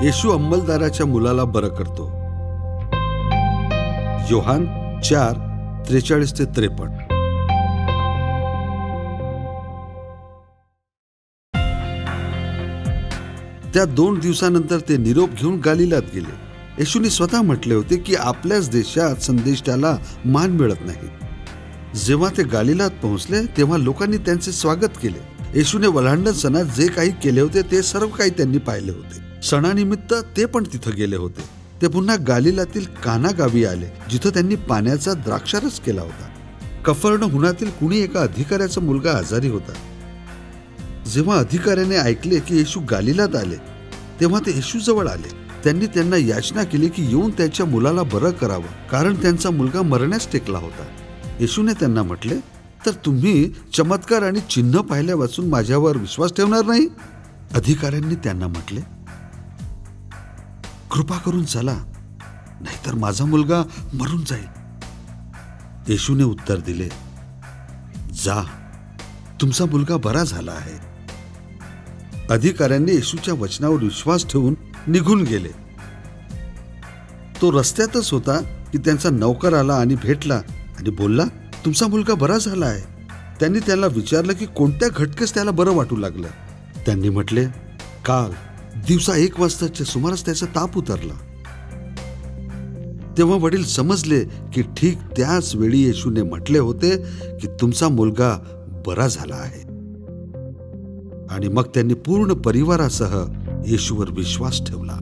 येशू अंमलदाराच्या मुलाला बरं करतो. योहान 4:43-53. त्या 2 दिवसानंतर ते निरोप घेऊन गालिलात गेले. येशूने स्वतः म्हटले होते की आपल्याच देशात संदेष्टाला मान मिळत नाही. जेव्हा ते गालिलात पोहोचले तेव्हा लोकांनी त्यांचे स्वागत केले. येशूने वल्हांडण सणात जे काही केले होते ते सर्व काही त्यांनी पाहिले होते. सणानिमित्त ते पण तिथं गेले होते. ते पुन्हा गालिलातील काना गावी आले, जिथं त्यांनी पाण्याचा द्राक्षारस केला होता. कफर्नहुमातील कुणी एका अधिकाऱ्याचा मुलगा आजारी होता. जेव्हा अधिकाऱ्याने ऐकले की येशू गालिलात आले तेव्हा ते येशू जवळ आले. त्यांनी त्यांना याचना केली की येऊन त्याच्या मुलाला बरं करावं, कारण त्यांचा मुलगा मरण्यास टेकला होता. येशूने त्यांना म्हटले, तर तुम्ही चमत्कार आणि चिन्ह पाहिल्यापासून माझ्यावर विश्वास ठेवणार नाही? अधिकाऱ्यांनी त्यांना म्हटले, कृपा करून चला, नाहीतर माझा मुलगा मरून जाईल. येशूने उत्तर दिले, जा, तुमचा मुलगा बरा झाला आहे. अधिकाऱ्यांनी येशूच्या वचनावर विश्वास ठेवून निघून गेले. तो रस्त्यातच होता की त्यांचा नौकर आला आणि भेटला आणि बोलला, तुमचा मुलगा बरा झाला आहे. त्यांनी त्याला विचारलं की कोणत्या घटकेस त्याला बरं वाटू लागलं. त्यांनी म्हटले, काल दिवसा 1 वाजताच्या सुमारास त्याचा ताप उतरला. तेव्हा वडील समजले की ठीक त्याच वेळी येशूने म्हटले होते की तुमचा मुलगा बरा झाला आहे. आणि मग त्यांनी पूर्ण परिवारासह येशूवर विश्वास ठेवला.